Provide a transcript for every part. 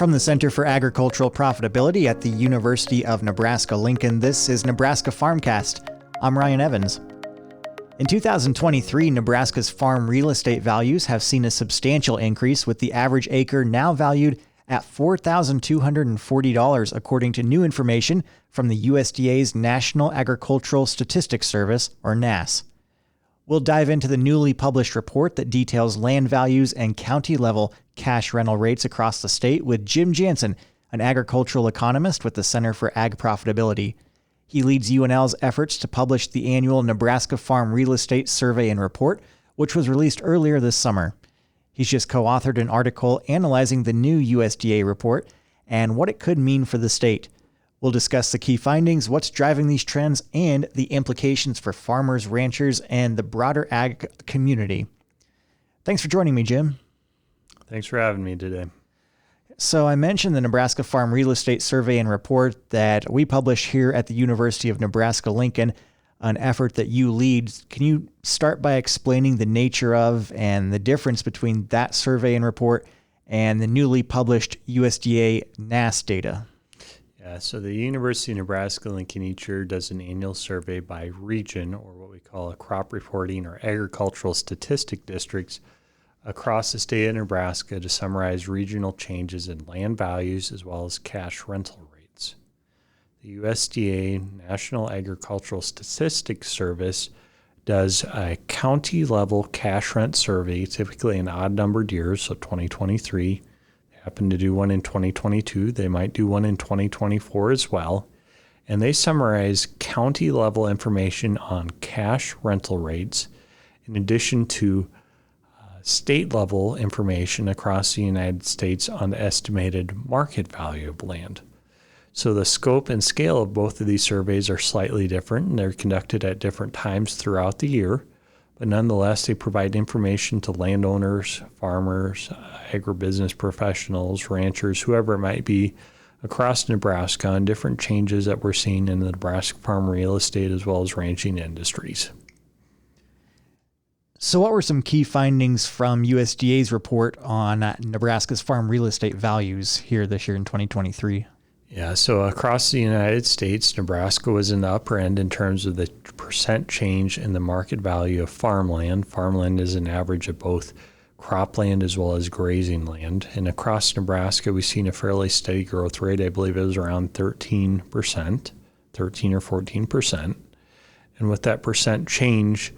From the Center for Agricultural Profitability at the University of Nebraska-Lincoln, this is Nebraska Farmcast. I'm Ryan Evans. In 2023, Nebraska's farm real estate values have seen a substantial increase, with the average acre now valued at $4,240, according to new information from the USDA's National Agricultural Statistics Service, or NASS. We'll dive into the newly published report that details land values and county-level cash rental rates across the state with Jim Jansen, an agricultural economist with the Center for Ag Profitability. He leads UNL's efforts to publish the annual Nebraska Farm Real Estate Survey and Report, which was released earlier this summer. He's just co-authored an article analyzing the new USDA report and what it could mean for the state. We'll discuss the key findings, what's driving these trends, and the implications for farmers, ranchers, and the broader ag community. Thanks for joining me, Jim. Thanks for having me today. So I mentioned the Nebraska Farm Real Estate Survey and Report that we publish here at the University of Nebraska-Lincoln, an effort that you lead. Can you start by explaining the nature of and the difference between that survey and report and the newly published USDA NASS data? Yeah, so the University of Nebraska-Lincoln each year does an annual survey by region, or what we call a crop reporting or agricultural statistic districts, across the state of Nebraska to summarize regional changes in land values as well as cash rental rates. The USDA National Agricultural Statistics Service does a county-level cash rent survey, typically in odd-numbered years, so 2023. They happen to do one in 2022. They might do one in 2024 as well. And they summarize county-level information on cash rental rates in addition to state-level information across the United States on the estimated market value of land. So the scope and scale of both of these surveys are slightly different, and they're conducted at different times throughout the year, but nonetheless, they provide information to landowners, farmers, agribusiness professionals, ranchers, whoever it might be, across Nebraska on different changes that we're seeing in the Nebraska farm real estate as well as ranching industries. So what were some key findings from USDA's report on Nebraska's farm real estate values here this year in 2023? Yeah, so across the United States, Nebraska was in the upper end in terms of the percent change in the market value of farmland. Farmland is an average of both cropland as well as grazing land. And across Nebraska, we've seen a fairly steady growth rate. I believe it was around 13%, 13 or 14%. And with that percent change,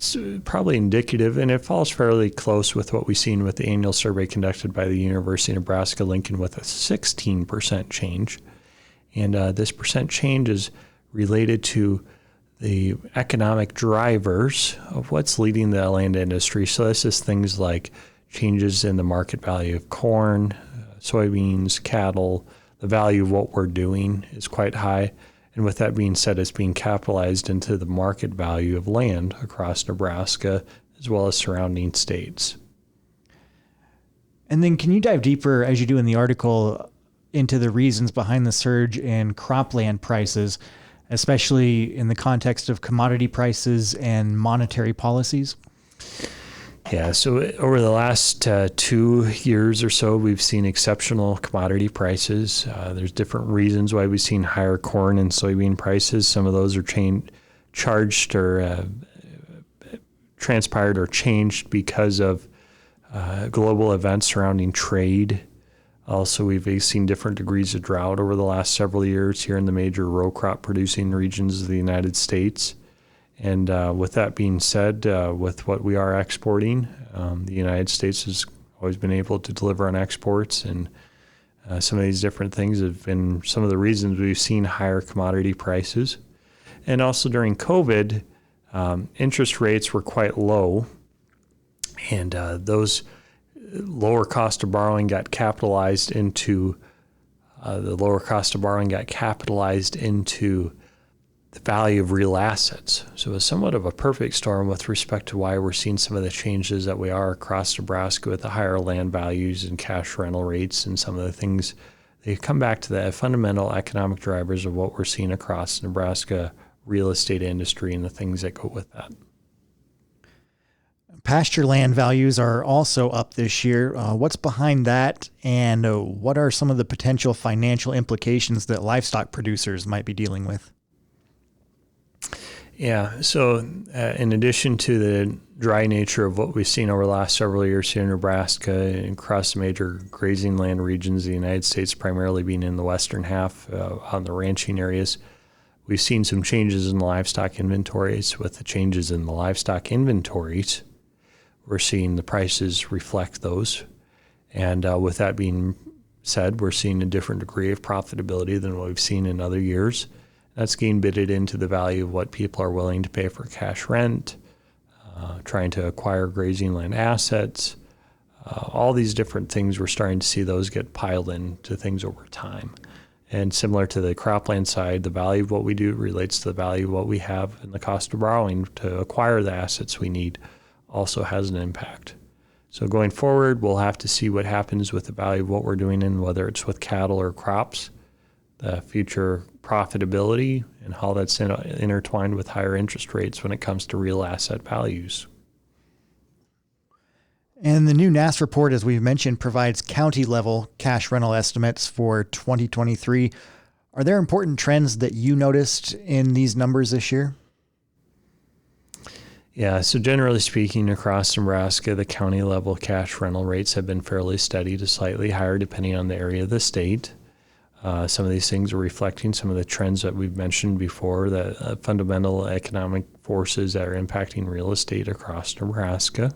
it's probably indicative, and it falls fairly close with what we've seen with the annual survey conducted by the University of Nebraska-Lincoln with a 16% change. And this percent change is related to the economic drivers of what's leading the land industry. So this is things like changes in the market value of corn, soybeans, cattle. The value of what we're doing is quite high. And with that being said, it's being capitalized into the market value of land across Nebraska as well as surrounding states. And then can you dive deeper, as you do in the article, into the reasons behind the surge in cropland prices, especially in the context of commodity prices and monetary policies? Yeah, so over the last 2 years or so, we've seen exceptional commodity prices. There's different reasons why we've seen higher corn and soybean prices. Some of those are charged or transpired or changed because of global events surrounding trade. Also, we've seen different degrees of drought over the last several years here in the major row crop producing regions of the United States. And with that being said, with what we are exporting, the United States has always been able to deliver on exports, and some of these different things have been some of the reasons we've seen higher commodity prices. And also during COVID, interest rates were quite low, and those lower cost of borrowing got capitalized into the value of real assets. So it's somewhat of a perfect storm with respect to why we're seeing some of the changes that we are across Nebraska with the higher land values and cash rental rates and some of the things. They come back to the fundamental economic drivers of what we're seeing across Nebraska real estate industry and the things that go with that. Pasture land values are also up this year. What's behind that, and what are some of the potential financial implications that livestock producers might be dealing with? Yeah, so in addition to the dry nature of what we've seen over the last several years here in Nebraska and across the major grazing land regions of the United States, primarily being in the western half on the ranching areas, we've seen some changes in the livestock inventories. With the changes in the livestock inventories, we're seeing the prices reflect those. And with that being said, we're seeing a different degree of profitability than what we've seen in other years. That's getting bidded into the value of what people are willing to pay for cash rent, trying to acquire grazing land assets. All these different things, we're starting to see those get piled into things over time. And similar to the cropland side, the value of what we do relates to the value of what we have, and the cost of borrowing to acquire the assets we need also has an impact. So going forward, we'll have to see what happens with the value of what we're doing, and whether it's with cattle or crops, the future profitability, and how that's intertwined with higher interest rates when it comes to real asset values. And the new NASS report, as we've mentioned, provides county-level cash rental estimates for 2023. Are there important trends that you noticed in these numbers this year? Yeah, so generally speaking, across Nebraska, the county-level cash rental rates have been fairly steady to slightly higher depending on the area of the state. Some of these things are reflecting some of the trends that we've mentioned before, the fundamental economic forces that are impacting real estate across Nebraska.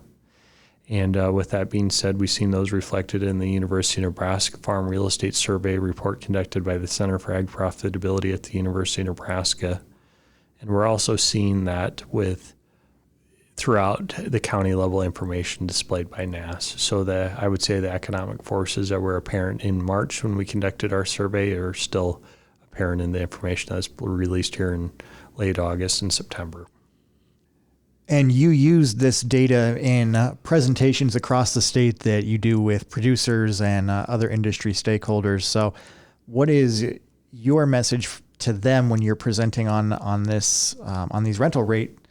And with that being said, we've seen those reflected in the University of Nebraska Farm Real Estate Survey report conducted by the Center for Ag Profitability at the University of Nebraska. And we're also seeing that throughout the county level information displayed by NASS. So I would say the economic forces that were apparent in March when we conducted our survey are still apparent in the information that's released here in late August and September. And you use this data in presentations across the state that you do with producers and other industry stakeholders. So what is your message to them when you're presenting on these rental rates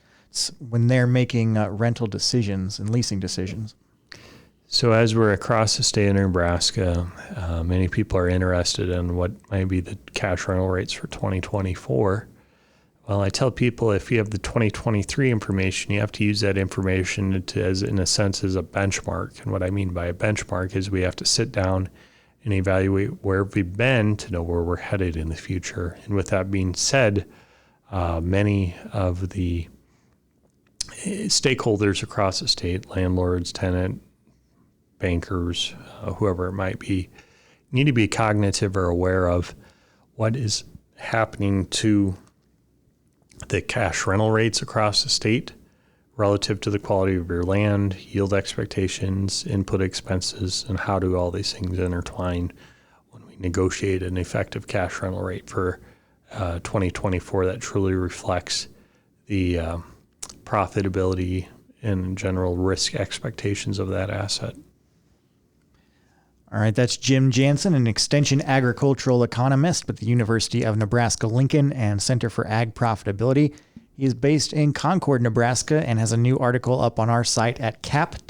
when they're making rental decisions and leasing decisions? So as we're across the state of Nebraska, many people are interested in what might be the cash rental rates for 2024. Well, I tell people, if you have the 2023 information, you have to use that information in a sense as a benchmark. And what I mean by a benchmark is we have to sit down and evaluate where we've been to know where we're headed in the future. And with that being said, many of the stakeholders across the state, landlords, tenant, bankers, whoever it might be, need to be cognitive or aware of what is happening to the cash rental rates across the state relative to the quality of your land, yield expectations, input expenses, and how do all these things intertwine when we negotiate an effective cash rental rate for 2024 that truly reflects the profitability and general risk expectations of that asset. All right, that's Jim Jansen, an extension agricultural economist with the University of Nebraska-Lincoln and Center for Ag Profitability. He is based in Concord, Nebraska, and has a new article up on our site at cap.unl.edu.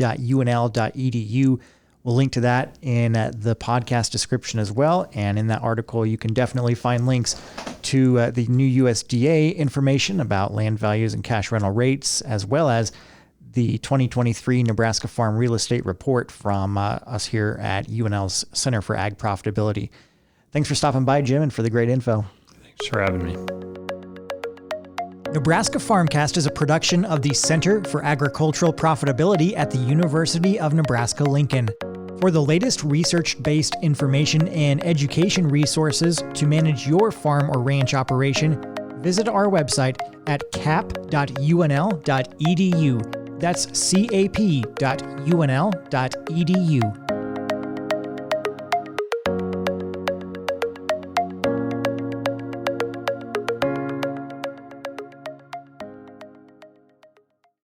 We'll link to that in the podcast description as well. And in that article, you can definitely find links to the new USDA information about land values and cash rental rates, as well as the 2023 Nebraska Farm Real Estate Report from us here at UNL's Center for Ag Profitability. Thanks for stopping by, Jim, and for the great info. Thanks for having me. Nebraska Farmcast is a production of the Center for Agricultural Profitability at the University of Nebraska-Lincoln. For the latest research-based information and education resources to manage your farm or ranch operation, visit our website at cap.unl.edu. That's cap.unl.edu.